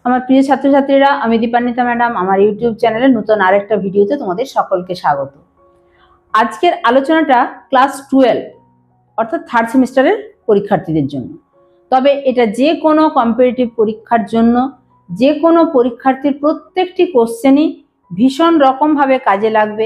আমার প্রিয় ছাত্রছাত্রীরা, আমি দীপান্বিতা ম্যাডাম আমার ইউটিউব চ্যানেলে নতুন আরেকটা ভিডিওতে তোমাদের সকলকে স্বাগত। আজকের আলোচনাটা ক্লাস 12 অর্থাৎ থার্ড সেমিস্টারের পরীক্ষার্থীদের জন্য। তবে এটা যে কোনো কম্পিটিটিভ পরীক্ষার জন্য যে কোনো পরীক্ষার্থীর প্রত্যেকটি কোশ্চেনই ভীষণ রকমভাবে কাজে লাগবে।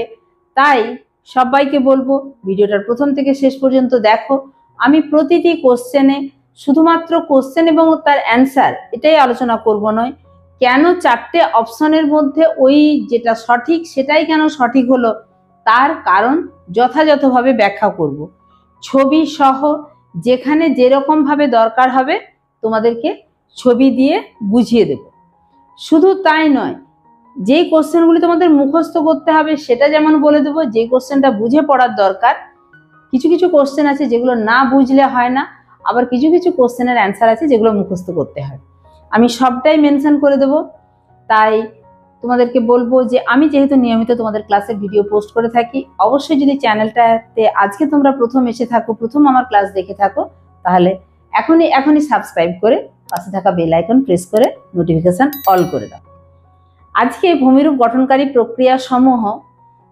তাই সবাইকে বলবো ভিডিওটার প্রথম থেকে শেষ পর্যন্ত দেখো। আমি প্রতিটি কোশ্চেনে শুধুমাত্র কোশ্চেন এবং তার অ্যান্সার এটাই আলোচনা করব নয়, কেন চারটে অপশনের মধ্যে ওই যেটা সঠিক সেটাই কেন সঠিক হলো তার কারণ যথাযথভাবে ব্যাখ্যা করব। ছবি সহ যেখানে যেরকম ভাবে দরকার হবে তোমাদেরকে ছবি দিয়ে বুঝিয়ে দেব। শুধু তাই নয়, যেই কোশ্চেনগুলি তোমাদের মুখস্থ করতে হবে সেটা যেমন বলে দেবো, যে কোশ্চেনটা বুঝে পড়ার দরকার। কিছু কিছু কোশ্চেন আছে যেগুলো না বুঝলে হয় না, আবার কিছু কিছু কোশ্চেনের অ্যান্সার আছে যেগুলো মুখস্থ করতে হয়। আমি সবটাই মেনশন করে দেব। তাই তোমাদেরকে বলবো যে আমি যেহেতু নিয়মিত তোমাদের ক্লাসের ভিডিও পোস্ট করে থাকি, অবশ্যই যদি চ্যানেলটাতে আজকে তোমরা প্রথম এসে থাকো, প্রথম আমার ক্লাস দেখে থাকো, তাহলে এখনই সাবস্ক্রাইব করে পাশে থাকা বেল আইকন প্রেস করে নোটিফিকেশন অল করে দাও। আজকে ভূমিরূপ গঠনকারী প্রক্রিয়া সমূহ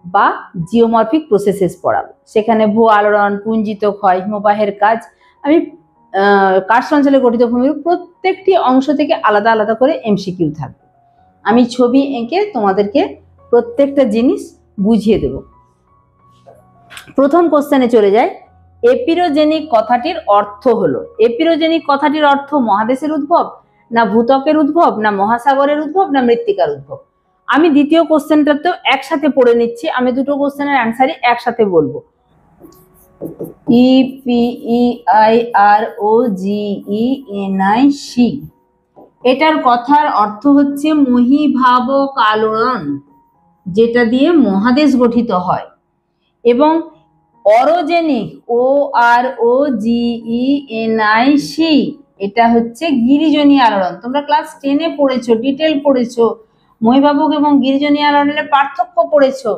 বা জিওমরফিক প্রসেসেস পড়াবো। সেখানে ভূ আলোড়ন, পুঞ্জিত ক্ষয়, হিমবাহের কাজ, আমি কার্স্ট অঞ্চলে গঠিত ভূমিরূপ প্রত্যেকটি অংশ থেকে আলাদা আলাদা করে এমসিকিউ থাকবে। আমি ছবি এঁকে তোমাদেরকে প্রত্যেকটা জিনিস বুঝিয়ে দেব। প্রথম কোশ্চেনে চলে যায়। এপিরোজেনিক কথাটির অর্থ হলো, এপিরোজেনিক কথাটির অর্থ মহাদেশের উদ্ভব, না ভূত্বকের উদ্ভব, না মহাসাগরের উদ্ভব, না মৃত্তিকার উদ্ভব। আমি দ্বিতীয় কোশ্চেনটাতেও একসাথে পড়ে নিচ্ছি, আমি দুটো কোশ্চেনের অ্যান্সারই একসাথে বলবো। EPEIROGENIC, এটার কথার অর্থ হচ্ছে মহীভাবক আলোড়ন, যেটা দিয়ে মহাদেশ গঠিত হয়। এবং অরোজেনিক, OROGENIC, এটা হচ্ছে গিরিজনী আলোড়ন। তোমরা ক্লাস 10-এ পড়েছো, ডিটেল পড়েছো, মহীভাবক এবং গিরিজনী আলোড়নের পার্থক্য পড়েছো।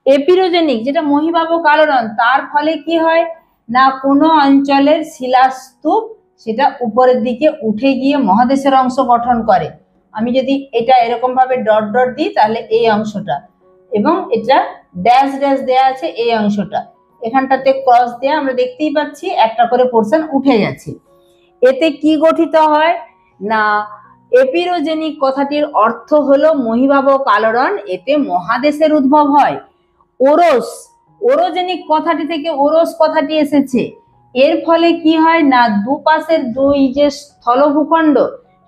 এপিরোজেনিক যেটা মহীভাবক আলোড়ন, তার ফলে কি হয় না কোনো অঞ্চলের শিলাস্তূপ সেটা উপরের দিকে উঠে গিয়ে মহাদেশের অংশ গঠন করে। আমি যদি এটা এরকম ভাবে ডট ডট দিই তাহলে এই অংশটা, এবং এটা ড্যাশ ড্যাশ দেয়া আছে এই অংশটা, এখানটাতে ক্রস দেয়া আমরা দেখতেই পাচ্ছি একটা করে পোরশন উঠে গেছে। এতে কি গঠিত হয় না এপিরোজেনিক কথাটির অর্থ হলো মহীভাবক আলোড়ন, এতে মহাদেশের উদ্ভব হয়। ওরস, ওরোজেনিক কথাটি থেকে ওরস কথাটি এসেছে। এর ফলে কি হয় না দুপাশের দুই যে স্থল ভূখণ্ড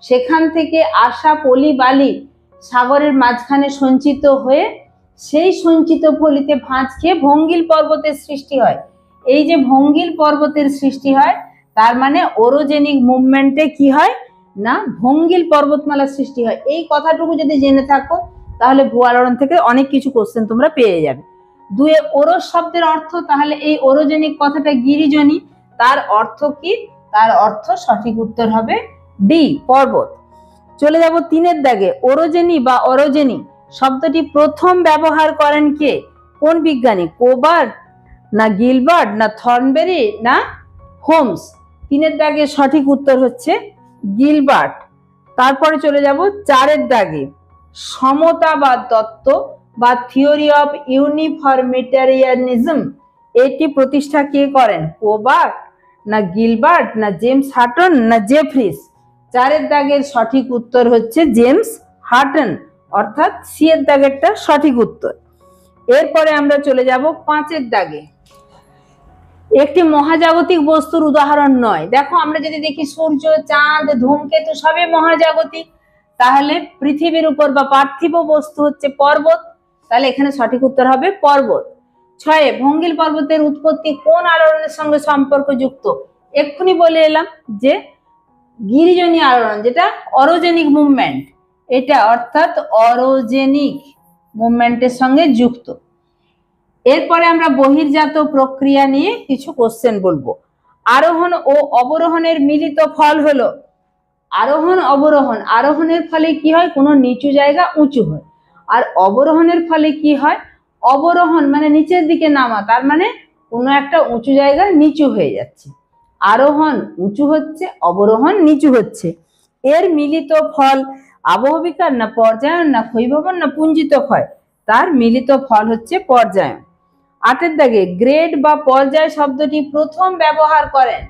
সেখান থেকে আসা পলি বালি সাগরের মাঝখানে সঞ্চিত হয়ে সেই সঞ্চিত পলিতে ভাঁজ খেয়ে ভঙ্গিল পর্বতের সৃষ্টি হয়। এই যে ভঙ্গিল পর্বতের সৃষ্টি হয় তার মানে ওরোজেনিক মুভমেন্টে কি হয় না ভঙ্গিল পর্বতমালার সৃষ্টি হয়। এই কথাটুকু যদি জেনে থাকো তাহলে ভূ আলোড়ন থেকে অনেক কিছু কোশ্চেন তোমরা পেয়ে যাবে। দুয়ে ওরস শব্দের অর্থ, তাহলে এই ওরোজেনিক কথাটা গিরিজনী, তার অর্থ কি? তার অর্থ সঠিক উত্তর হবে ডি, পর্বত। চলে যাব 3-এর দাগে। ওরোজেনি বা অরোজেনি শব্দটি প্রথম ব্যবহার করেন কে? কোন বিজ্ঞানী? কোবার্ট, না গিলবার্ট, না থর্নবেরি, না হোমস? 3-এর দাগে সঠিক উত্তর হচ্ছে গিলবার্ট। তারপরে চলে যাব 4-এর দাগে। সমতাবাদ তত্ত্ব বা থিওরি অফ ইউনিফরমিটেরিয়ানিজম, এটি প্রতিষ্ঠা কে করেন? কোবার্ট, না গিলবার্ট, না জেমস হাটন, না জেফ্রিস? 4-এর দাগের সঠিক উত্তর হচ্ছে জেমস হাটন, অর্থাৎ সি এর দাগেরটা সঠিক উত্তর। এরপরে আমরা চলে যাব 5-এর দাগে। একটি মহাজাগতিক বস্তুর উদাহরণ নয়। দেখো আমরা যদি দেখি সূর্য, চাঁদ, ধূমকেতু সবই মহাজাগতিক, তাহলে পৃথিবীর উপর বা পার্থিব বস্তু হচ্ছে পর্বত, তাহলে এখানে সঠিক উত্তর হবে পর্বত। 6-এ ভঙ্গিল পর্বতের উৎপত্তি কোন আলোড়নের সঙ্গে সম্পর্কযুক্ত? এক্ষুনি বলে এলাম যে গিরিজনী আলোড়ন, যেটা অরোজেনিক মুভমেন্ট, এটা অর্থাৎ অরোজেনিক মুভমেন্টের সঙ্গে যুক্ত। এরপরে আমরা বহির্জাত প্রক্রিয়া নিয়ে কিছু কোশ্চেন বলবো। আরোহণ ও অবরোহণের মিলিত ফল হলো আরোহণ অবরোহণ। আরোহণের ফলে কি হয়? কোনো নিচু জায়গা উঁচু হয়। আর অবরোহণের ফলে কি হয়? অবরোহণ মানে নিচের দিকে নামা, তার মানে কোনো একটা উঁচু জায়গা নিচু হয়ে যাচ্ছে। আরোহণ উঁচু হচ্ছে, অবরোহণ নিচু হচ্ছে, এর মিলিত ফল আবহবিকার না পর্যায়ন না ক্ষয়ীভবন না পুঞ্জিত ক্ষয়, তার মিলিত ফল হচ্ছে পর্যায়ন। 8 দাগে গ্রেড বা পর্যায় শব্দটি প্রথম ব্যবহার করেন,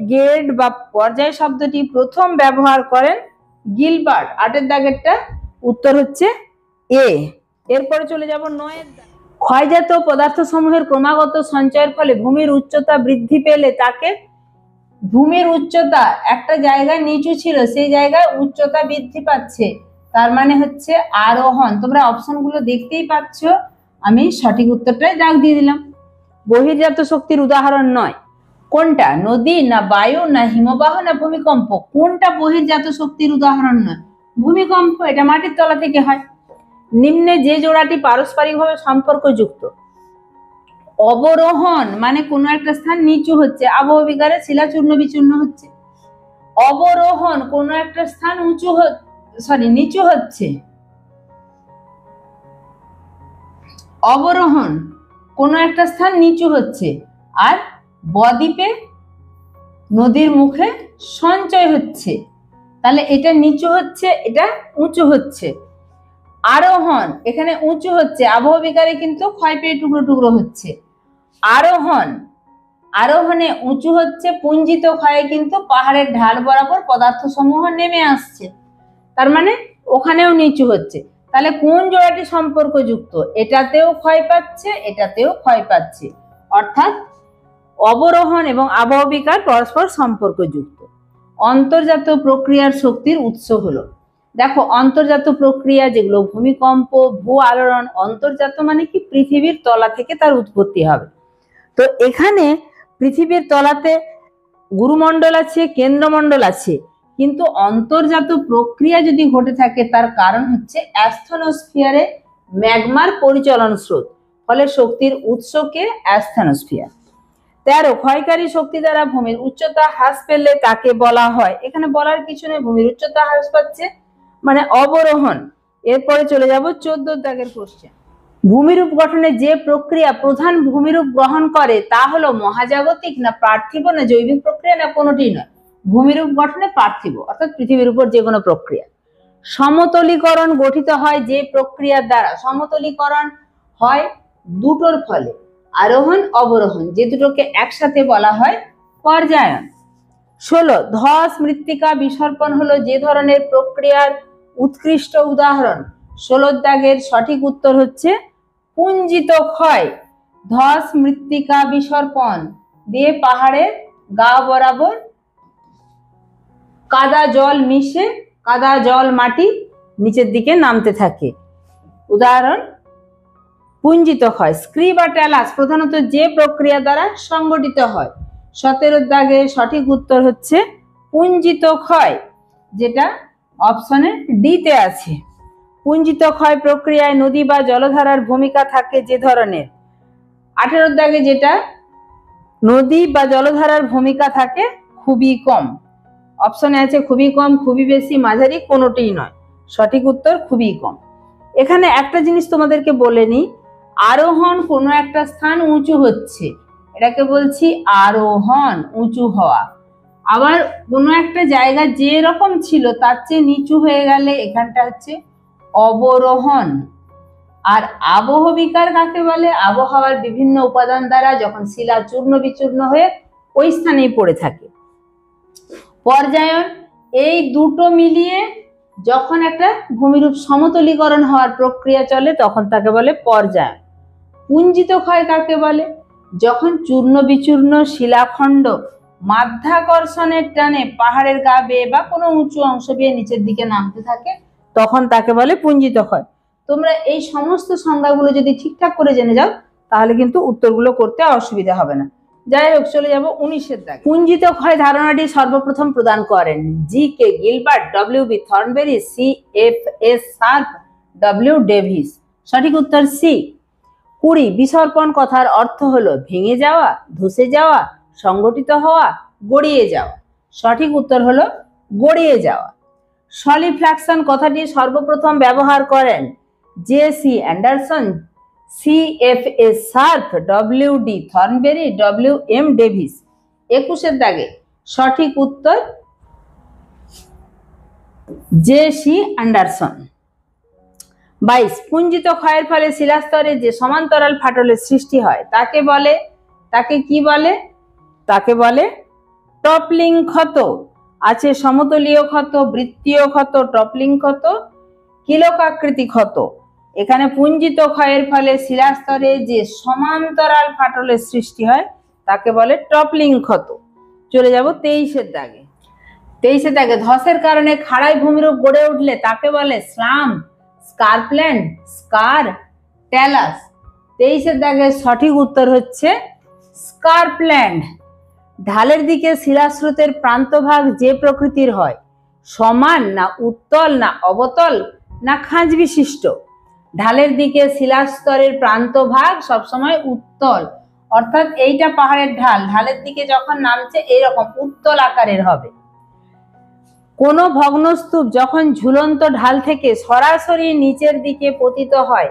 গ্রেড বা পর্যায় শব্দটি প্রথম ব্যবহার করেন গিলবার্ট। 8 দাগেরটা উত্তর হচ্ছে এ। এরপরে চলে যাব 9 ক্ষয়জাত পদার্থ সমূহের ক্রমাগত সঞ্চয়ের ফলে ভূমির উচ্চতা বৃদ্ধি পেলে তাকে, ভূমির উচ্চতা একটা জায়গায় নিচু ছিল সেই জায়গায় উচ্চতা বৃদ্ধি পাচ্ছে, তার মানে হচ্ছে আরোহণ। তোমরা অপশনগুলো দেখতেই পাচ্ছ, আমি সঠিক উত্তরটাই দাগ দিয়ে দিলাম। বহির্জাত শক্তির উদাহরণ নয় কোনটা? নদী না বায়ু না হিমবাহ না ভূমিকম্প? কোনটা বহির্জাত শক্তির উদাহরণ নয়? ভূমিকম্প, এটা মাটির তলা থেকে হয়। নিম্নে যে জোড়াটি পারস্পরিকভাবে সম্পর্কযুক্ত? অবরোহণ মানে কোনো একটা স্থান নিচু হচ্ছে, আবহবিকারে শিলা চূর্ণ বিচূর্ণ হচ্ছে। অবরোহণ কোনো একটা স্থান নিচু হচ্ছে। অবরোহণ কোনো একটা স্থান নিচু হচ্ছে, আর বদ্বীপে নদীর মুখে সঞ্চয় হচ্ছে, তাহলে এটা নিচু হচ্ছে এটা উঁচু হচ্ছে। আরোহণ এখানে উঁচু হচ্ছে, আবহবিকারে কিন্তু ক্ষয় পেয়ে টুকরো টুকরো হচ্ছে। আরোহণে উঁচু হচ্ছে, পুঞ্জিত ক্ষয়ে কিন্তু পাহাড়ের ঢাল বরাবর পদার্থ সমূহ নেমে আসছে, তার মানে ওখানেও নিচু হচ্ছে। তাহলে কোন জোড়াটি সম্পর্কযুক্ত? এটাতেও ক্ষয় পাচ্ছে এটাতেও ক্ষয় পাচ্ছে, অর্থাৎ অবরোহণ এবং আবহবিকার পরস্পর সম্পর্কযুক্ত। অন্তর্জাত প্রক্রিয়ার শক্তির উৎস হলো, দেখো অন্তর্জাত প্রক্রিয়া যেগুলো ভূমিকম্প, ভূ আলোড়ন, অন্তর্জাত মানে কি পৃথিবীর তলা থেকে তার উৎপত্তি হবে। তো এখানে পৃথিবীর তলাতে গুরুমণ্ডল আছে, কেন্দ্রমণ্ডল আছে, কিন্তু অন্তর্জাত প্রক্রিয়া যদি ঘটে থাকে তার কারণ হচ্ছে অ্যাস্থনোস্ফিয়ারে ম্যাগমার পরিচলন স্রোত, ফলে শক্তির উৎসকে অ্যাস্থনোস্ফিয়ার। 13 ক্ষয়কারী শক্তি দ্বারা ভূমির উচ্চতা হ্রাস পেলে তাকে বলা হয়, এখানে বলার কিছু নেই, ভূমির উচ্চতা হ্রাস পাচ্ছে মানে অবরোহণ। এরপরে চলে যাব 14 দাগের কোশ্চেন। ভূমিরূপ গঠনে যে প্রক্রিয়া প্রধান ভূমিরূপ গ্রহণ করে তা হলো মহাজাগতিক না পার্থিব না জৈবিক প্রক্রিয়া না কোনোটি নয়? ভূমিরূপ গঠনে পার্থিব অর্থাৎ পৃথিবীর উপর যে কোনো প্রক্রিয়া। সমতলীকরণ গঠিত হয় যে প্রক্রিয়ার দ্বারা? সমতলীকরণ হয় দুটোর ফলে, আরোহণ অবরোহণ, যে দুটোকে একসাথে বলা হয় পর্যায়ন। 16 ধস মৃত্তিকা বিসর্পণ হলো যে ধরনের প্রক্রিয়ার উৎকৃষ্ট উদাহরণ? 16 দাগের সঠিক উত্তর হচ্ছে পুঞ্জিত ক্ষয়। ধস মৃত্তিকা বিসর্পণ দিয়ে পাহাড়ের গা বরাবর কাদা জল মিশে, কাদা জল মাটি নিচের দিকে নামতে থাকে, উদাহরণ পুঞ্জিত ক্ষয়। স্ক্রি বা ট্যালাস প্রধানত যে প্রক্রিয়া দ্বারা সংগঠিত হয়? 17 দাগে সঠিক উত্তর হচ্ছে পুঞ্জিত ক্ষয়, যেটা অপশনে ডি তে আছে। পুঞ্জিত ক্ষয় প্রক্রিয়ায় নদী বা জলধারার ভূমিকা থাকে যে ধরনের? 18 দাগে যেটা নদী বা জলধারার ভূমিকা থাকে খুবই কম, অপশনে আছে খুবই কম, খুবই বেশি, মাঝারি, কোনোটিই নয়। সঠিক উত্তর খুবই কম। এখানে একটা জিনিস তোমাদেরকে বলে নি, আরোহণ কোনো একটা স্থান উঁচু হচ্ছে, এটাকে বলছি আরোহণ, উঁচু হওয়া। আবার কোনো একটা জায়গা যে রকম ছিল তার চেয়ে নিচু হয়ে গেলে এখানটা হচ্ছে অবরোহণ। আর আবহবিকার কাকে বলে? আবহাওয়ার বিভিন্ন উপাদান দ্বারা যখন শিলা চূর্ণ বিচূর্ণ হয়ে ওই স্থানেই পড়ে থাকে। পর্যায়ন এই দুটো মিলিয়ে যখন একটা ভূমিরূপ সমতলীকরণ হওয়ার প্রক্রিয়া চলে তখন তাকে বলে পর্যায়ন। পুঞ্জিত ক্ষয় কাকে বলে? যখন চূর্ণ বিচূর্ণ শিলাখণ্ড মাধ্যাকর্ষণের টানে পাহাড়ের গা বেয়ে বা কোনো উঁচু অংশ বেয়ে নিচের দিকে নামতে থাকে তখন তাকে বলে পুঞ্জিত ক্ষয়। তোমরা এই সমস্ত সংজ্ঞাগুলো যদি ঠিকঠাক করে জেনে যাও তাহলে কিন্তু উত্তরগুলো করতে অসুবিধা হবে না। যাই হোক, চলে যাব 19 দাগে। পুঞ্জিত ক্ষয় ধারণাটি সর্বপ্রথম প্রদান করেন G K Gilbert, W B Thornbury, C F S Sharp, W Davis. সঠিক উত্তর সি। 20 বিসর্পণ কথার অর্থ হলো ভেঙে যাওয়া, ধসে যাওয়া, সংগঠিত হওয়া, গড়িয়ে যাওয়া। সঠিক উত্তর হলো গড়িয়ে যাওয়া। সলিফ্ল্যাকশন কথাটি সর্বপ্রথম ব্যবহার করেন J C Anderson, C F S Sharp, W D Thornbury, W M Davis. 21 দাগে সঠিক উত্তর জে.সি. অ্যান্ডারসন। 22 পুঞ্জিত ক্ষয়ের ফলে শিলাস্তরে যে সমান্তরাল ফাটলের সৃষ্টি হয় তাকে কি বলে? তাকে বলে টপলিং ক্ষত। আছে সমতলীয় ক্ষত, বৃত্তীয় ক্ষত, টপলিং ক্ষত, কিলকাকৃতি ক্ষত। এখানে পুঞ্জিত ক্ষয়ের ফলে শিলাস্তরে যে সমান্তরাল ফাটলের সৃষ্টি হয় তাকে বলে টপলিং ক্ষত। চলে যাব 23-এর দাগে। 23-এর দাগে ধসের কারণে খাড়াই ভূমিরূপ গড়ে উঠলে তাকে বলে স্লাম, স্কারপ্ল্যান্ড, স্কার, ট্যালাস। 23-এর দাগে সঠিক উত্তর হচ্ছে স্কারপ্ল্যান্ড। ঢালের দিকে শিলাস্রোতের প্রান্তভাগ যে প্রকৃতির হয়, সমান না উত্তল না অবতল না খাঁজ বিশিষ্ট? ঢালের দিকে শিলাস্তরের প্রান্তভাগ সবসময় উত্তল, অর্থাৎ এইটা পাহাড়ের ঢাল, ঢালের দিকে যখন নামছে এরকম উত্তল আকারের হবে। কোন ভগ্নস্তূপ যখন ঝুলন্ত ঢাল থেকে সরাসরি নিচের দিকে পতিত হয়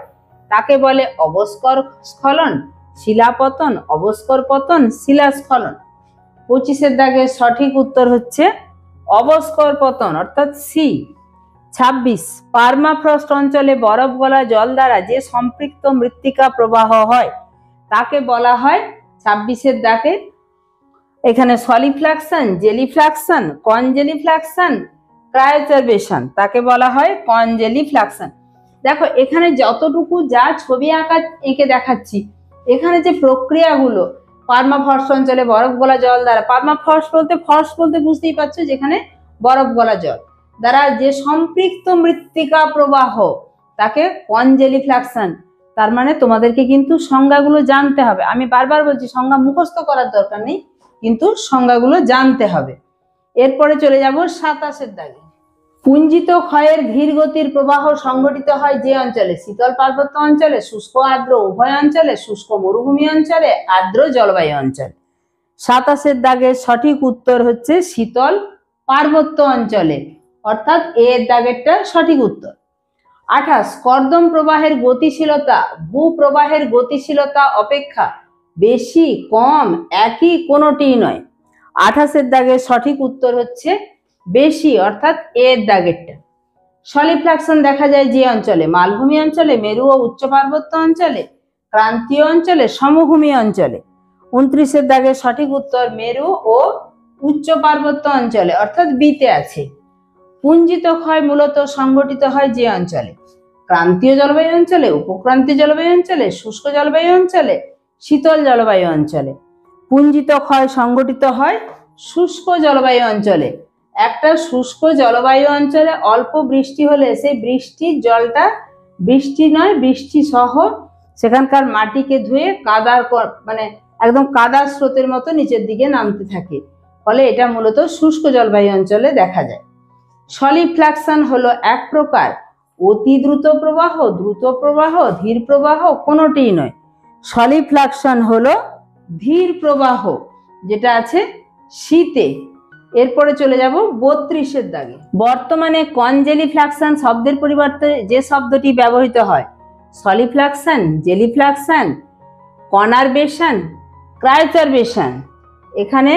তাকে বলে অবস্কর স্খলন, শিলাপতন, অবস্কর পতন, শিলাস্খলন। 25-এর দাগে সঠিক উত্তর হচ্ছে অবস্কর পতন, অর্থাৎ সি। 26 পার্মাফ্রস্ট অঞ্চলে বরফ গলা জল দ্বারা যে সম্পৃক্ত মৃত্তিকা প্রবাহ হয় তাকে বলা হয় 26-এর দাগে এখানে সলিফ্লাকশন, জেলিফ্লাকশন, কনজেলিফ্লাকশন, ক্রায়োচারবেশন। তাকে বলা হয় কনজেলিফ্লাকশন। দেখো এখানে যতটুকু যা ছবি আঁকা এঁকে দেখাচ্ছি, এখানে যে প্রক্রিয়াগুলো পার্মাফ্রস্ট অঞ্চলে বরফ গলা জল দ্বারা, পার্মাফ্রস্ট বলতে ফ্রস্ট বলতে বুঝতেই পারছো যেখানে বরফ গলা জল দ্বারা যে সম্পৃক্ত মৃত্তিকা প্রবাহ তাকে কনজেলিফ্লাকশন। তার মানে তোমাদেরকে কিন্তু সংজ্ঞাগুলো জানতে হবে। আমি বারবার বলছি সংজ্ঞা মুখস্থ করার দরকার নেই, কিন্তু সংজ্ঞাগুলো জানতে হবে। এরপরে চলে যাব 27-এর দাগে। পুঞ্জিত ক্ষয়ের ধীর গতির প্রবাহ সংঘটিত হয় যে অঞ্চলে, শীতল পার্বত্য অঞ্চলে, শুষ্ক আর্দ্র উভয় অঞ্চলে, শুষ্ক মরুভূমি অঞ্চলে, আর্দ্র জলবায়ু অঞ্চলে। 27-এর দাগের সঠিক উত্তর হচ্ছে শীতল পার্বত্য অঞ্চলে, অর্থাৎ এর দাগেরটা সঠিক উত্তর। 28 কর্দম প্রবাহের গতিশীলতা ভূপ্রবাহের গতিশীলতা অপেক্ষা বেশি, কম, একই, কোনোটিই নয়। 28-এর দাগের সঠিক উত্তর হচ্ছে বেশি, অর্থাৎ এর দাগেরটা। সলিফ্লাকশন দেখা যায় যে অঞ্চলে, মালভূমি অঞ্চলে, মেরু ও উচ্চ পার্বত্য অঞ্চলে, ক্রান্তীয় অঞ্চলে, সমভূমি অঞ্চলে। 29-এর দাগের সঠিক উত্তর মেরু ও উচ্চ পার্বত্য অঞ্চলে, অর্থাৎ বিতে আছে। পুঞ্জিত ক্ষয় মূলত সংঘটিত হয় যে অঞ্চলে, ক্রান্তীয় জলবায়ু অঞ্চলে, উপক্রান্তীয় জলবায়ু অঞ্চলে, শুষ্ক জলবায়ু অঞ্চলে, শীতল জলবায়ু অঞ্চলে। পুঞ্জিত ক্ষয় সংঘটিত হয় শুষ্ক জলবায়ু অঞ্চলে। একটা শুষ্ক জলবায়ু অঞ্চলে অল্প বৃষ্টি হলে সেই বৃষ্টির জলটা, বৃষ্টি নয় বৃষ্টি সহ সেখানকার মাটিকে ধুয়ে কাদার মানে একদম কাদার স্রোতের মতো নিচের দিকে নামতে থাকে, ফলে এটা মূলত শুষ্ক জলবায়ু অঞ্চলে দেখা যায়। সলিফ্লাকশন হলো এক প্রকার অতি দ্রুত প্রবাহ, দ্রুত প্রবাহ, ধীর প্রবাহ, কোনোটিই নয়। সলিফ্লাকশন হলো ধীর প্রবাহ, যেটা আছে শীতে। এরপরে চলে যাব 32-এর দাগে। বর্তমানে কনজেলিফ্লাকশন শব্দের পরিবর্তে যে শব্দটি ব্যবহৃত হয়, সলিফ্লাকশন, জেলিফ্লাকশন, কনারবেশন, ক্রায়োচারবেশন। এখানে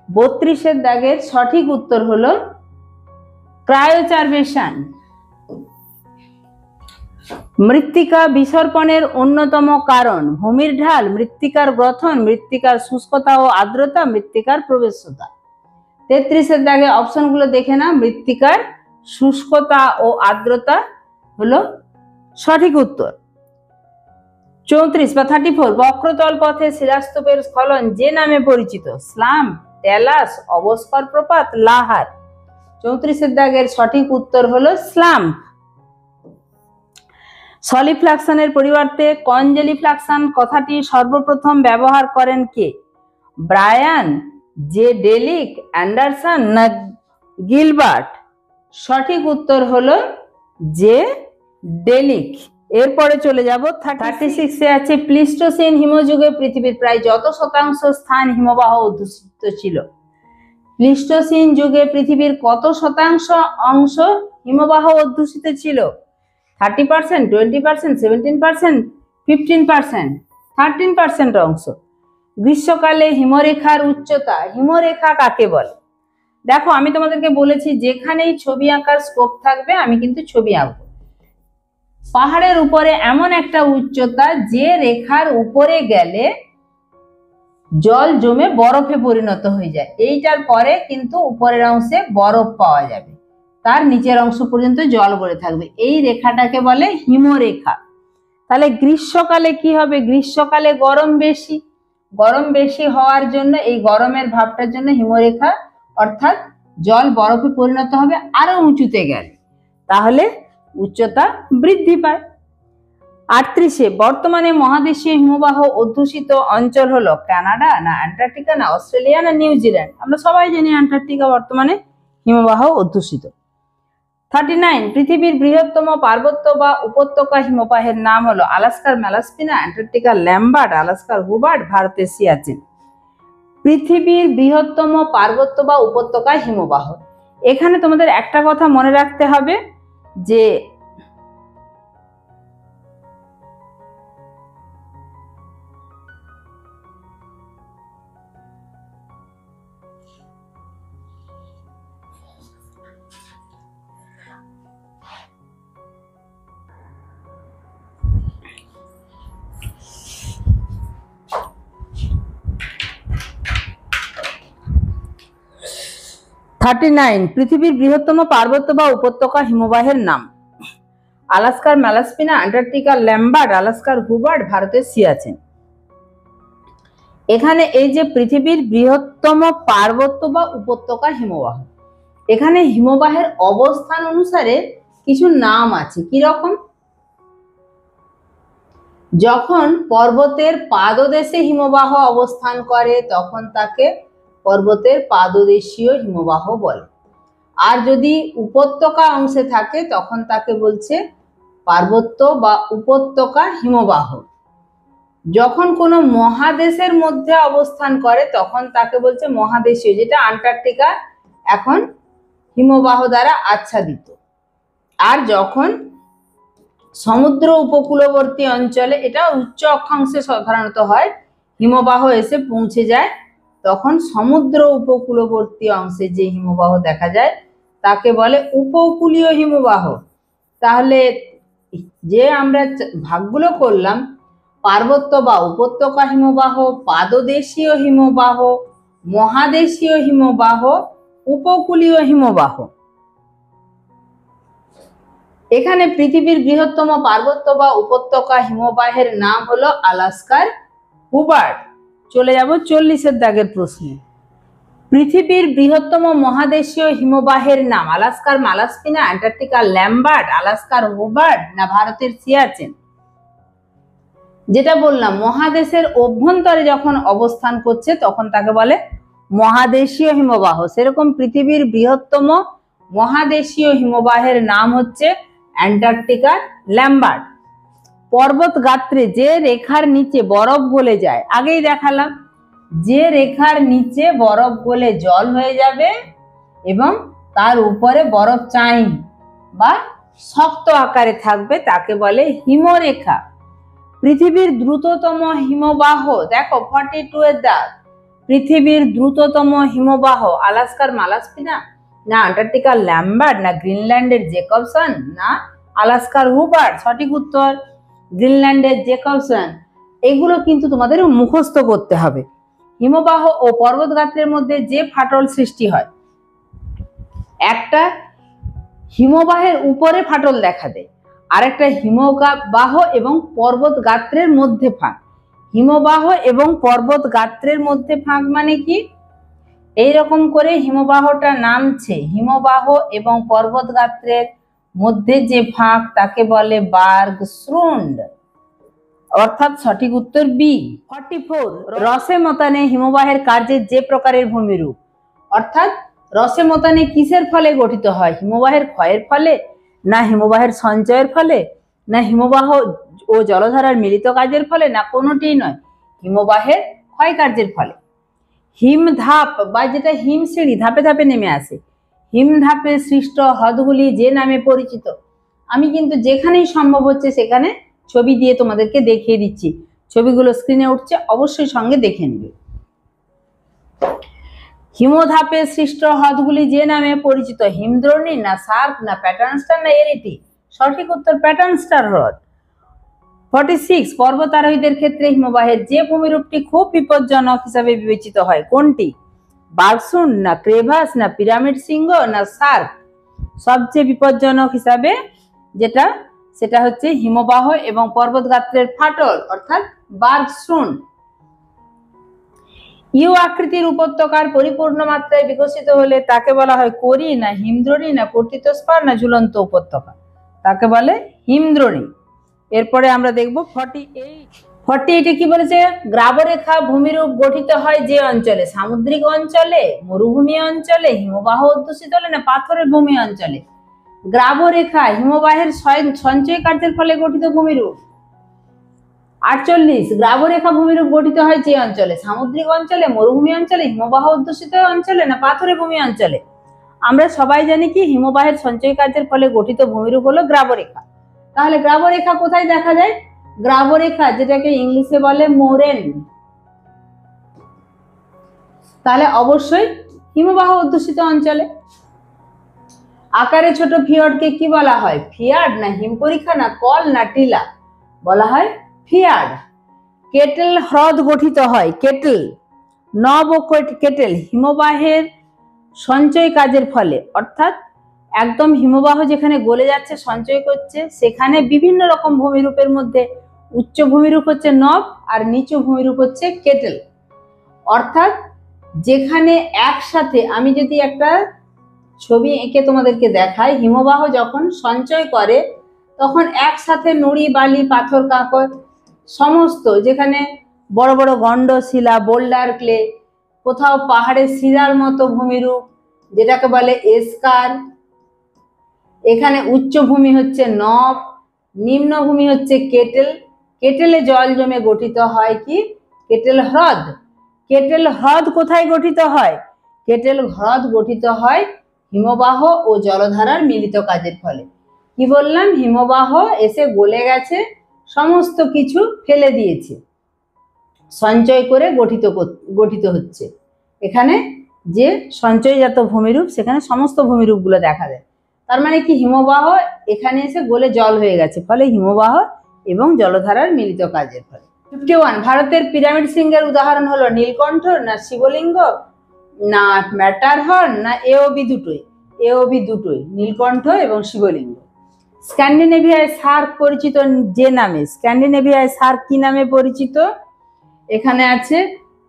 32-এর দাগের সঠিক উত্তর হলো ক্রায়োচারবেশন। মৃত্তিকা বিসর্পণের অন্যতম কারণ ভূমির ঢাল, মৃত্তিকার গঠন, মৃত্তিকার শুষ্কতা ও আর্দ্রতা, মৃত্তিকার প্রবেশ্যতা। 33-এর দাগে অপশনগুলো দেখে না, মৃত্তিকার শুষ্কতা ও আর্দ্রতা হলো সঠিক উত্তর। 34 বা 34 বক্রতল পথে শিলাস্তূপের স্খলন যে নামে পরিচিত, স্লাম, ট্যালাস, অবস্কর প্রপাত, লাহার। 34-এর দাগের সঠিক উত্তর হলো স্লাম। সলিফ্লাকশনের পরিবর্তে কনজেলিফ্লাকশন কথাটি সর্বপ্রথম ব্যবহার করেন কে? ব্রায়ান, জে ডেলিক, অ্যান্ডারসন না গিলবার্ট? সঠিক উত্তর হলো জে ডেলিক। এরপরে চলে যাব 36-এ আছে প্লিস্টোসিন হিমযুগে পৃথিবীর প্রায় যত শতাংশ স্থান হিমবাহ অধ্যুষিত ছিল? প্লিস্টোসিন যুগে পৃথিবীর কত শতাংশ অংশ হিমবাহ অধ্যুষিত ছিল? 30%, 20%, 17%, 15%? 13% অংশ। গ্রীষ্মকালে হিমরেখার উচ্চতা, হিমরেখা কাকে বলে? দেখো আমি তোমাদেরকে বলেছি যেখানেই ছবি আঁকার স্কোপ থাকবে আমি কিন্তু ছবি আঁকবো। পাহাড়ের উপরে এমন একটা উচ্চতা যে রেখার উপরে গেলে জল জমে বরফে পরিণত হয়ে যায়, এইটার পরে কিন্তু উপরের অংশে বরফ পাওয়া যাবে, তার নিচের অংশ পর্যন্ত জল পড়ে থাকবে, এই রেখাটাকে বলে হিমরেখা। তাহলে গ্রীষ্মকালে কি হবে? গ্রীষ্মকালে গরম বেশি, গরম বেশি হওয়ার জন্য এই গরমের ভাবটার জন্য হিমরেখা অর্থাৎ জল বরফে পরিণত হবে আরো উঁচুতে গেলে, তাহলে উচ্চতা বৃদ্ধি পায়। 38 বর্তমানে মহাদেশীয় হিমবাহ অধ্যুষিত অঞ্চল হলো কানাডা না অ্যান্টার্কটিকা না অস্ট্রেলিয়া না নিউজিল্যান্ড? আমরা সবাই জানি অ্যান্টার্কটিকা বর্তমানে হিমবাহ অধ্যুষিত। 39 পৃথিবীর বৃহত্তম পার্বত্য বা উপত্যকা হিমবাহের নাম হলো আলাস্কার ম্যালাস্পিনা, অ্যান্টার্কটিকার ল্যাম্বার্ট, আলাস্কার হুবার্ট, ভারতের সিয়াচেন। পৃথিবীর বৃহত্তম পার্বত্য বা উপত্যকা হিমবাহ, এখানে তোমাদের একটা কথা মনে রাখতে হবে যে পৃথিবীর বৃহত্তম পার্বত্য বা উপত্যকা হিমবাহের নাম আলাস্কার ম্যালাস্পিনা, অ্যান্টার্কটিকার ল্যাম্বার্ট, আলাস্কার হুবার্ট, ভারতের সিয়াচেন। এখানে এই যে পৃথিবীর বৃহত্তম পার্বত্য বা উপত্যকা হিমবাহ, এখানে হিমবাহের অবস্থান অনুসারে কিছু নাম আছে। কি রকম? যখন পর্বতের পাদদেশে হিমবাহ অবস্থান করে তখন তাকে পর্বতের পাদদেশীয় হিমবাহ বলে, আর যদি উপত্যকা অংশে থাকে তখন তাকে বলছে পার্বত্য বা উপত্যকা হিমবাহ। যখন কোনো মহাদেশের মধ্যে অবস্থান করে তখন তাকে বলছে মহাদেশীয়, যেটা আন্টার্কটিকা এখন হিমবাহ দ্বারা আচ্ছাদিত। আর যখন সমুদ্র উপকূলবর্তী অঞ্চলে, এটা উচ্চ অক্ষাংশে সাধারণত হয়, হিমবাহ এসে পৌঁছে যায়, তখন সমুদ্র উপকূলবর্তী অংশে যে হিমবাহ দেখা যায় তাকে বলে উপকূলীয় হিমবাহ। তাহলে যে আমরা ভাগগুলো করলাম, পার্বত্য বা উপত্যকা হিমবাহ, পাদদেশীয় হিমবাহ, মহাদেশীয় হিমবাহ, উপকূলীয় হিমবাহ। এখানে পৃথিবীর বৃহত্তম পার্বত্য বা উপত্যকা হিমবাহের নাম হলো আলাস্কার হুবার্ট। চলে যাব 40 দাগের প্রশ্নে। পৃথিবীর বৃহত্তম মহাদেশীয় হিমবাহের নাম আলাস্কার ম্যালাস্পিনা, অ্যান্টার্কটিকার ল্যাম্বার্ট, আলাস্কার হুবার্ট না ভারতের সিয়াচেন? যেটা বললাম, মহাদেশের অভ্যন্তরে যখন অবস্থান করছে তখন তাকে বলে মহাদেশীয় হিমবাহ। সেরকম পৃথিবীর বৃহত্তম মহাদেশীয় হিমবাহের নাম হচ্ছে অ্যান্টার্কটিকার ল্যাম্বার্ট। পর্বত গাত্রে যে রেখার নিচে বরফ গলে যায়, আগেই দেখালাম, যে রেখার নিচে বরফ গলে জল হয়ে যাবে এবং তার উপরে বরফ চাই বা শক্ত আকারে থাকবে তাকে বলে হিমরেখা। পৃথিবীর দ্রুততম হিমবাহ, দেখো 42 এর দাগ, পৃথিবীর দ্রুততম হিমবাহ আলাস্কার ম্যালাস্পিনা না অ্যান্টার্কটিকার ল্যাম্বার্ট না গ্রিনল্যান্ডের জ্যাকবসন না আলাস্কার হুবার্ট? সঠিক উত্তর গ্রিনল্যান্ডের জ্যাকবসন। এগুলো কিন্তু তোমাদের মুখস্থ করতে হবে। হিমবাহ ও পর্বত গাত্রের মধ্যে যে ফাটল সৃষ্টি হয়, একটা হিমবাহের উপরে ফাটল দেখা দেয়, আর একটা হিমবাহ এবং পর্বত গাত্রের মধ্যে ফাঁক। হিমবাহ এবং পর্বত গাত্রের মধ্যে ফাঁক মানে কি? এইরকম করে হিমবাহটা নামছে, হিমবাহ এবং পর্বত গাত্রের মধ্যে যে ফাঁক তাকে বলে বার্গশ্রুন্ড, অর্থাৎ সঠিক উত্তর বি। 44 রসে মতানে হিমবাহের কার্যের যে প্রকারের ভূমিরূপ, অর্থাৎ রসে মতানে কিসের ফলে গঠিত হয়? হিমবাহের ক্ষয়ের ফলে না হিমবাহের সঞ্চয়ের ফলে না হিমবাহ ও জলধারার মিলিত কাজের ফলে না কোনোটিই নয়, হিমবাহের ক্ষয় কার্যের ফলে। হিমধাপ বা যেটা হিমশিড়ি ধাপে ধাপে নেমে আসে, হিমধাপে সৃষ্ট হ্রদগুলি যে নামে পরিচিত, আমি কিন্তু যেখানেই সম্ভব হচ্ছে সেখানে ছবি দিয়ে তোমাদেরকে দেখিয়ে দিচ্ছি। ছবিগুলো স্ক্রিনে উঠছে, অবশ্যই সঙ্গে দেখে নেবে। হিমধাপে সৃষ্ট হ্রদগুলি যে নামে পরিচিত, হিমদ্রোণী না সার্ক না প্যাটার্ন স্টার না এরিটি? সঠিক উত্তর প্যাটার্ন স্টার হ্রদ। 46, পর্বতারোহীদের ক্ষেত্রে হিমবাহের যে ভূমিরূপটি খুব বিপজ্জনক হিসাবে বিবেচিত হয় কোনটি? বার্গসুন্ড না ক্রেভাস না পিরামিড শৃঙ্গ না সার্ক? সবচেয়ে বিপজ্জনক হিসাবে যেটা, সেটা হচ্ছে হিমবাহ এবং পর্বতগাত্রের ফাটল অর্থাৎ বার্গসুন্ড। ইউ আকৃতির উপত্যকার পরিপূর্ণ মাত্রায় বিকশিত হলে তাকে বলা হয় কোরি না হিমদ্রোণী না কর্তিতস্পার না ঝুলন্ত উপত্যকা? তাকে বলে হিমদ্রোণী। এরপরে আমরা দেখব 48 কি বলেছে? গ্রাবরেখা ভূমিরূপ গঠিত হয় যে অঞ্চলে, সামুদ্রিক অঞ্চলে, মরুভূমি অঞ্চলে, হিমবাহ অধ্যুষিত হলে না পাথরের ভূমি অঞ্চলে? গ্রাবরেখা হিমবাহের সঞ্চয় কার্যের ফলে গঠিত ভূমিরূপ। 48, গ্রাবরেখা ভূমিরূপ গঠিত হয় যে অঞ্চলে, সামুদ্রিক অঞ্চলে, মরুভূমি অঞ্চলে, হিমবাহ অধ্যুষিত অঞ্চলে না পাথরের ভূমি অঞ্চলে? আমরা সবাই জানি কি হিমবাহের সঞ্চয় কার্যের ফলে গঠিত ভূমিরূপ হলো গ্রাবরেখা। তাহলে গ্রাবরেখা কোথায় দেখা যায়? গ্রাবরেখা যেটাকে ইংলিশে বলে মোরেন, তাহলে অবশ্যই হিমবাহ অধ্যুষিত অঞ্চলে। আকারে ছোট ফিয়র্ডকে কি বলা হয়? ফিয়ার্ড না হিমপরিখা না কল না টিলা? বলা হয় ফিয়ার্ড। কেটেল হ্রদ গঠিত হয়, কেটেল নব ও কেটেল হিমবাহের সঞ্চয় কাজের ফলে, অর্থাৎ একদম হিমবাহ যেখানে গলে যাচ্ছে সঞ্চয় করছে, সেখানে বিভিন্ন রকম ভূমিরূপের মধ্যে উচ্চ ভূমিরূপ হচ্ছে নব আর নিচু ভূমিরূপ হচ্ছে কেটেল। অর্থাৎ যেখানে একসাথে, আমি যদি একটা ছবি এঁকে তোমাদেরকে দেখাই, হিমবাহ যখন সঞ্চয় করে তখন একসাথে নুড়ি বালি পাথর কাঁকর সমস্ত, যেখানে বড় বড় গন্ড শিলা বোল্ডার ক্লে, কোথাও পাহাড়ের শিলার মতো ভূমিরূপ যেটাকে বলে এসকার, এখানে উচ্চভূমি হচ্ছে নব, নিম্নভূমি হচ্ছে কেটেল, কেটেলে জল জমে গঠিত হয় কি? কেটেল হ্রদ। কেটেল হ্রদ কোথায় গঠিত হয়? কেটেল হ্রদ গঠিত হয় হিমবাহ ও জলধারার মিলিত কাজের ফলে। কি বললাম? হিমবাহ এসে গলে গেছে, সমস্ত কিছু ফেলে দিয়েছে, সঞ্চয় করে গঠিত হচ্ছে। এখানে যে সঞ্চয়জাত ভূমিরূপ, সেখানে সমস্ত ভূমিরূপগুলো দেখা যায়। তার মানে কি হিমবাহ এখানে এসে গলে জল হয়ে গেছে, ফলে হিমবাহ এবং জলধারার মিলিত কাজের ফলে। 51, ভারতের পিরামিড শৃঙ্গের উদাহরণ হলো নীলকণ্ঠ না শিবলিঙ্গ না ম্যাটারহর্ন না এওবি দুটোই? এওবি দুটোই, নীলকণ্ঠ এবং শিবলিঙ্গ। স্ক্যান্ডিনেভিয়ায় সার্ক পরিচিত যে নামে, স্ক্যান্ডিনেভিয়ায় সার্ক কি নামে পরিচিত? এখানে আছে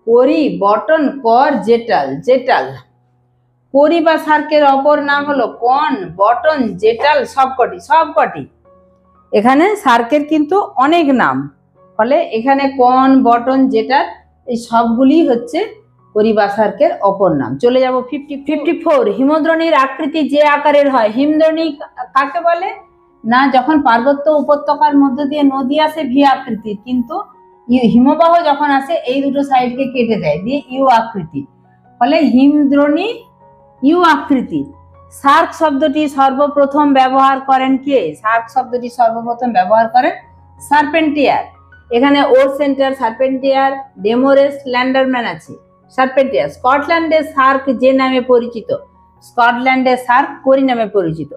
কোরি, বটন, কর, জেটাল। জেটাল। কোরি বা সার্কের অপর নাম হলো কন, বটন, জেটাল, সবকটি। এখানে সার্কের কিন্তু অনেক নাম, ফলে এখানে কন, বটন, জেটাল এই সবগুলি হচ্ছে কোরি বা সার্কের অপর নাম। চলে যাব 54, হিমদ্রোণীর আকৃতি যে আকারের হয়, হিমদ্রোণী কাকে বলে? না যখন পার্বত্য উপত্যকার মধ্য দিয়ে নদী আসে ভি আকৃতির, কিন্তু হিমবাহ যখন আসে এই দুটো সাইডকে কেটে দেয়, দিয়ে ইউ আকৃতি, ফলে হিমদ্রোণী ইউ আকৃতি। সার্ক শব্দটি সর্বপ্রথম ব্যবহার করেন কে? সার্ক শব্দটি সর্বপ্রথম ব্যবহার করেন সার্পেন্টিয়ার। এখানে ওর সেন্টার, সার্পেন্টিয়ার, ডেমোরেস, ল্যান্ডারম্যান আছে। সার্পেন্টিয়ার। স্কটল্যান্ডের সার্ক যে নামে পরিচিত, স্কটল্যান্ডের সার্ক কোরি নামে পরিচিত।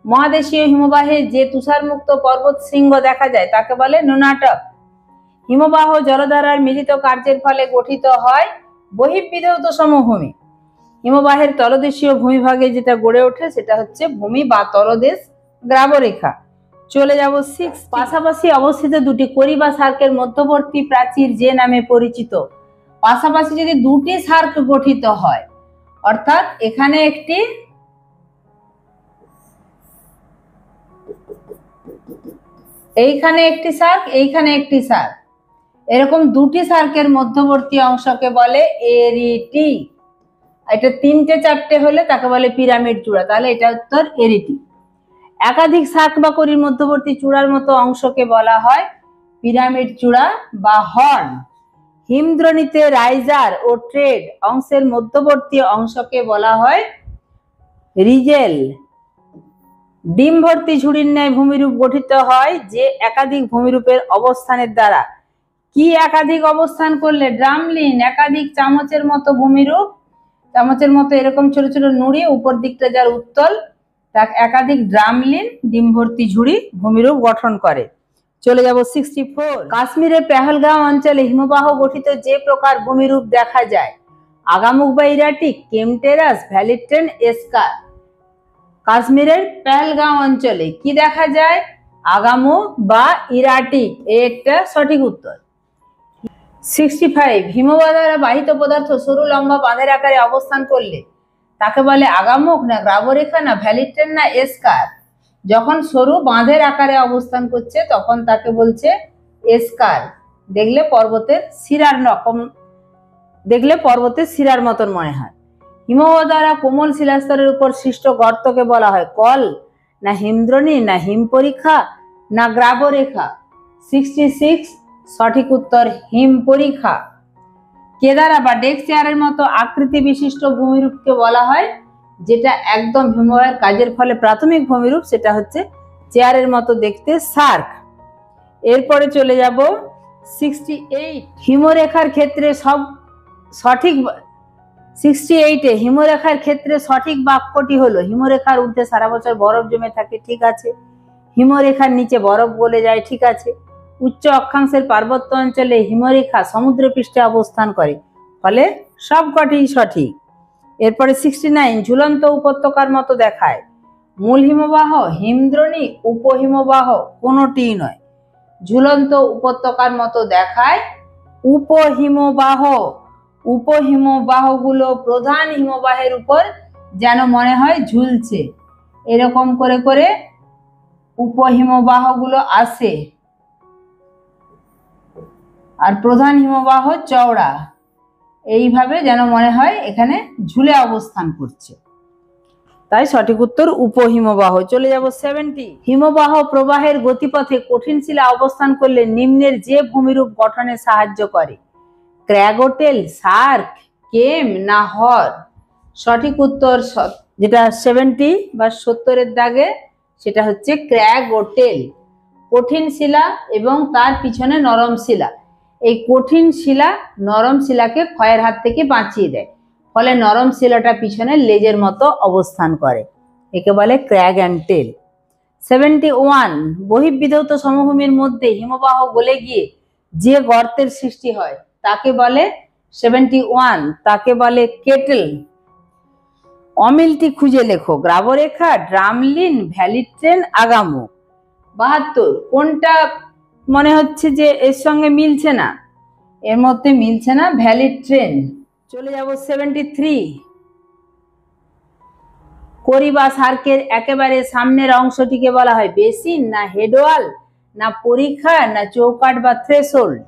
মহাদেশীয় হিমবাহে যে তুষারমুক্ত পর্বত শৃঙ্গ দেখা যায় তাকে বলে নুনাটক। হিমবাহ জলধারার মিলিত কার্যের ফলে গঠিত হয় বহিঃবিধৌত সমভূমি। হিমবাহের তলদেশীয় ভূমিভাগে যেটা গড়ে ওঠে সেটা হচ্ছে ভূমি বা তলদেশ গ্রাবরেখা। চলে যাব 6, পাশাপাশি অবস্থিত দুটি কোরি বা সার্কের মধ্যবর্তী প্রাচীর যে নামে পরিচিত। পাশাপাশি যদি দুটি সার্ক গঠিত হয়, অর্থাৎ এখানে একটি এইখানে একটি সার্ক, এইখানে একটি সার্ক, এরকম দুটি সার্কের মধ্যবর্তী অংশকে বলে এরিটি। এটা 3টে-4টে হলে তাকে বলে পিরামিড চূড়া, তাহলে এটা উত্তর এরিটি। একাধিক সার্ক বা কোরির মধ্যবর্তী চূড়ার মতো অংশকে বলা হয় পিরামিড চূড়া বা হর্ন। হিমদ্রোণীতে রাইজার ও ট্রেড অংশের মধ্যবর্তী অংশকে বলা হয় রিজেল। ডিম ভর্তি ঝুড়ির ন্যায় ভূমিরূপ গঠিত হয় যে একাধিক ভূমিরূপের অবস্থানের দ্বারা। কি একাধিক অবস্থান করলে? ড্রামলিন, একাধিক চামচের মতো ভূমিরূপ, চামচের মতো এরকম ছোট ছোট নুড়ি, উপর দিকটা যার উত্তল, তার একাধিক ড্রামলিন ডিম ভর্তি ঝুড়ি ভূমিরূপ গঠন করে। চলে যাব 64। কাশ্মীরের পেহেলগাঁও অঞ্চলে হিমবাহ গঠিত যে প্রকার ভূমিরূপ দেখা যায়, আগামুখ বা ইরাটিক, কেমটেরাস, ভ্যালিট্রেন, এসকার। কাশ্মীরের পেহেলগাঁও অঞ্চলে কি দেখা যায়? আগামুখ বা ইরাটিক, এটা সঠিক উত্তর। 65। হিমবাহ দ্বারা বাহিত পদার্থ সরু লম্বা বাঁধের আকারে অবস্থান করলে তাকে বলে আগামুখ, না গ্রাবরেখা, না ভ্যালিট্রেন, না এসকার? যখন সরু বাঁধের আকারে অবস্থান করছে তখন তাকে বলছে এসকার। দেখলে পর্বতের শিরার মতন মনে হয়। হিমবাহ দ্বারা কোমল শিলাস্তরের উপর সৃষ্ট গর্তকে বলা হয় কল, না হিমদ্রোণী, না হিমপরিখা, না গ্রাবরেখা? 66 সঠিক উত্তর হিমপরিখা। কেদারা বা ডেস্ক চেয়ারের মতো আকৃতি বিশিষ্ট ভূমিরূপকে বলা হয় যেটা একদম হিমবাহের কাজের ফলে প্রাথমিক ভূমিরূপ, সেটা হচ্ছে চেয়ারের মতো দেখতে, সার্ক। এরপরে চলে যাব 68। হিমরেখার ক্ষেত্রে সঠিক 68-এ হিমরেখার ক্ষেত্রে সঠিক বাক্যটি হলো, হিমরেখার ঊর্ধ্বে সারা বছর বরফ জমে থাকে, ঠিক আছে। হিমরেখার নিচে বরফ গলে যায়, ঠিক আছে। উচ্চ অক্ষাংশের পার্বত্য অঞ্চলে হিমরেখা সমুদ্র পৃষ্ঠে অবস্থান করে, ফলে সবকটি সঠিক। এরপরে 69। ঝুলন্ত উপত্যকার মতো দেখায়, মূল হিমবাহ, হিমদ্রোণী, উপহিমবাহ, কোনোটিই নয়। ঝুলন্ত উপত্যকার মতো দেখায় উপহিমবাহ। উপহিমবাহগুলো প্রধান হিমবাহের উপর যেন মনে হয় ঝুলছে, এরকম করে করে উপহিমবাহগুলো আসে, আর প্রধান হিমবাহ চওড়া, এইভাবে যেন মনে হয় এখানে ঝুলে অবস্থান করছে, তাই সঠিক উত্তর উপহিমবাহ। চলে যাব 70। হিমবাহ প্রবাহের গতিপথে কঠিন শিলা অবস্থান করলে নিম্নের যে ভূমিরূপ গঠনে সাহায্য করে, ক্র্যাগোটেল, সার্ক, কেম, না হর? সঠিক উত্তর যেটা 70 বা 70-এর দাগে, সেটা হচ্ছে ক্র্যাগোটেল। কঠিন শিলা এবং তার পিছনে নরম শিলা, এই কঠিন শিলা নরম শিলাকে ক্ষয়ের হাত থেকে বাঁচিয়ে দেয়, ফলে নরম শিলাটা পিছনে লেজের মতো অবস্থান করে, একে বলে ক্র্যাগ অ্যান্ড টেল। 71। বহির্বিধৌত সমভূমির মধ্যে হিমবাহ গলে গিয়ে যে গর্তের সৃষ্টি হয় তাকে বলে 71, তাকে বলে কেটেল। অমিলটি খুঁজে লেখো, গ্রাবরেখা, ড্রামলিন, ভ্যালিট্রেন, আগামুখ। 72। কোনটা মনে হচ্ছে যে এর সঙ্গে মিলছে না? এর মধ্যে মিলছে না, ভ্যালিট্রেন। চলে যাব 73। করি বা সার্কের একেবারে সামনের অংশটিকে বলা হয় বেসিন, না হেডওয়াল, না পরিখা, না চৌকাঠ বা থ্রেশহোল্ড?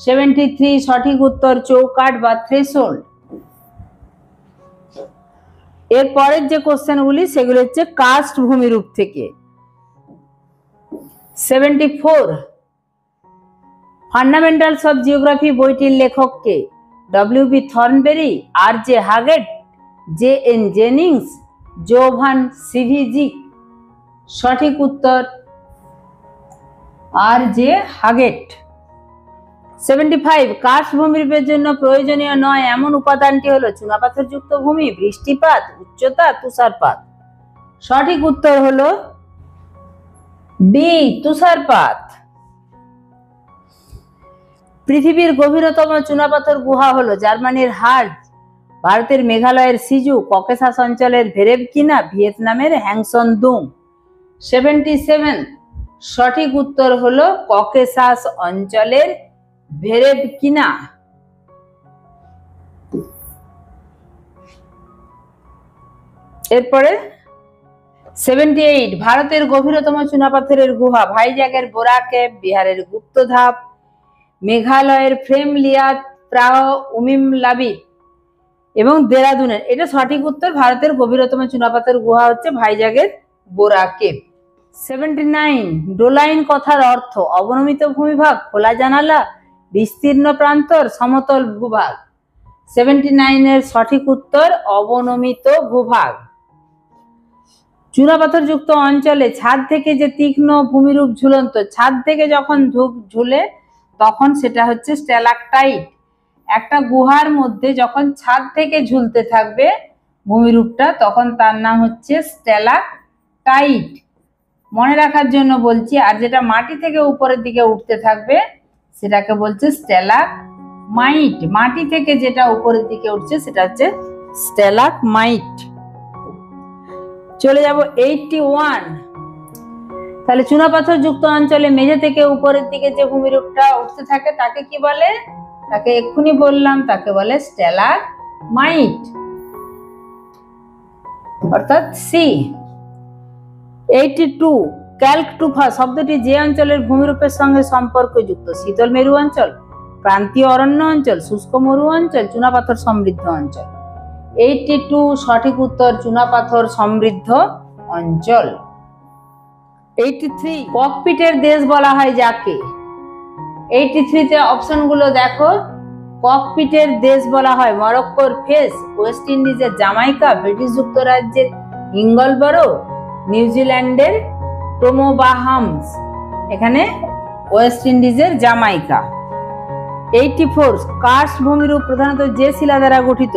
73 সঠিক উত্তর চৌকাঠ বা থ্রেশহোল্ড। এর পরের যে কোশ্চেনগুলি সেগুলো হচ্ছে কাস্ট ভূমিরূপ থেকে। 74। ফান্ডামেন্টালস অফ জিওগ্রাফি বইটির লেখককে? ডব্লিউ.বি. Thornbury, RJ. হাগেট, জে.এন. জেনিংস, জোভান সিভিজিক? সঠিক উত্তর আর.জে. হাগেট। 75। কার্স্ট ভূমিরূপের জন্য প্রয়োজনীয় নয় এমন উপাদানটি হলো চুনাপাথরযুক্ত ভূমি, বৃষ্টিপাত, উচ্চতা, তুষারপাত? সঠিক উত্তর হলো বি, তুষারপাত। পৃথিবীর গভীরতম চুনাপাথর গুহা হলো জার্মানির হার্জ, ভারতের মেঘালয়ের সিজু, ককেশাস অঞ্চলের ভেরেবকিনা, ভিয়েতনামের হ্যাংসন দুং? 77 সঠিক উত্তর হলো ককেশাস অঞ্চলের ভেরেবকিনা। এরপরে 78। ভারতের গভীরতম চুনাপাথরের গুহা ভাইজাগের বোরা কেভ, বিহারের গুপ্তধাপ, মেঘালয়ের ফ্রেমলিয়াত, প্রাহ, উমিমলাবি এবং দেরাদুনের? এটা সঠিক উত্তর। ভারতের গভীরতম চুনাপাথর গুহা হচ্ছে ভাইজাগের বোরা কেভ। 79। ডোলাইন কথার অর্থ অবনমিত ভূমিভাগ, খোলা জানালা, বিস্তীর্ণ প্রান্তর, সমতল ভূভাগ? 79 এর সঠিক উত্তর অবনমিত ভূভাগ। চুনাপাথরযুক্ত অঞ্চলে ছাদ থেকে যে তীক্ষ্ণ ভূমিরূপ ঝুলন্ত, ছাদ থেকে যখন ঝুলে তখন সেটা হচ্ছে স্ট্যালাকটাইট। একটা গুহার মধ্যে যখন ছাদ থেকে ঝুলতে থাকবে ভূমিরূপটা, তখন তার নাম হচ্ছে স্ট্যালাকটাইট। মনে রাখার জন্য বলছি। আর যেটা মাটি থেকে উপরের দিকে উঠতে থাকবে সেটাকে বলছে স্ট্যালাকমাইট। মাটি থেকে যেটা উপরের দিকে উঠছে সেটা হচ্ছে স্ট্যালাকমাইট। চলে যাব 81। তাহলে চুনাপাথর যুক্ত অঞ্চলে মেঝে থেকে উপরের দিকে যে ভূমিরূপটা উঠতে থাকে তাকে কি বলে? তাকে এক্ষুনি বললাম, তাকে বলে স্ট্যালাকমাইট, অর্থাৎ সি। 82 ক্যালকটুফা শব্দটি যে অঞ্চলের ভূমিরূপের সঙ্গে সম্পর্কযুক্ত? শীতল মেরু অঞ্চল, ক্রান্তীয় অরণ্য অঞ্চল, শুষ্ক মরু অঞ্চল, চুনাপাথর সমৃদ্ধ অঞ্চল। 82 সঠিক উত্তর চুনাপাথর সমৃদ্ধ অঞ্চল। 83 ককপিটের দেশ বলা হয় যাকে? 83 তে অপশনগুলো দেখো। ককপিটের দেশ বলা হয় মরক্কোর ফেস, ওয়েস্ট ইন্ডিজের জামাইকা, ব্রিটিশ যুক্তরাজ্যের ইঙ্গলবরো, নিউজিল্যান্ডের টোমোবাহামস। এখানে ওয়েস্ট ইন্ডিজের জামাইকা। 84 কার্স্ট ভূমিরূপ প্রধানত যে শিলা দ্বারা গঠিত?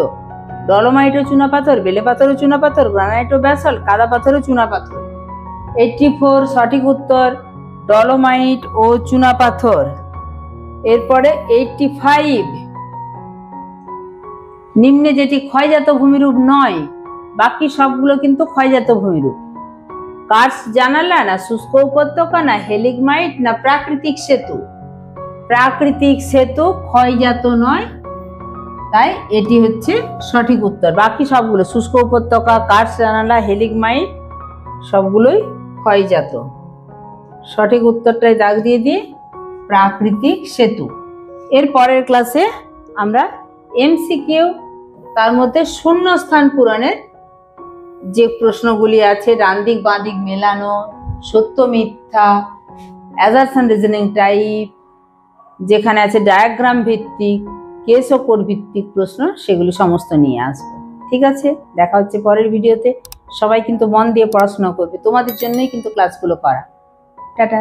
ডলোমাইট ও চুনাপাথর, বেলে পাথর ও চুনাপাথর, গ্রানাইট ও ব্যাসল্ট, কাদা পাথর ও চুনাপাথর। 84 সঠিক উত্তর ডলোমাইট ও চুনাপাথর। এরপরে 85 নিম্নে যেটি ক্ষয়জাত ভূমিরূপ নয়, বাকি সবগুলো কিন্তু ক্ষয়জাত ভূমিরূপ। কার্স্ট জানালা না শুষ্ক উপত্যকা না হেলিগমাইট না প্রাকৃতিক সেতু? প্রাকৃতিক সেতু ক্ষয়জাত নয়, তাই এটি হচ্ছে সঠিক উত্তর। বাকি সবগুলো শুষ্ক উপত্যকা, কার্স্ট জানালা, হেলিগমাইট সবগুলোই ক্ষয়জাত। সঠিক উত্তরটাই দাগ দিয়ে দিয়ে প্রাকৃতিক সেতু। এর পরের ক্লাসে আমরা এমসিকিউ, তার মধ্যে শূন্যস্থান পূরণের যে প্রশ্নগুলি আছে, ডান দিক বাঁ দিক মেলানো, সত্য মিথ্যা, অ্যাজারশন রিজনিং টাইপ, যেখানে আছে ডায়াগ্রাম ভিত্তিক, কেস ও কোড ভিত্তিক প্রশ্ন, সেগুলি সমস্ত নিয়ে আসবো। ঠিক আছে, দেখা হচ্ছে পরের ভিডিওতে। সবাই কিন্তু মন দিয়ে পড়াশোনা করবে, তোমাদের জন্যই কিন্তু ক্লাসগুলো করা। টাটা।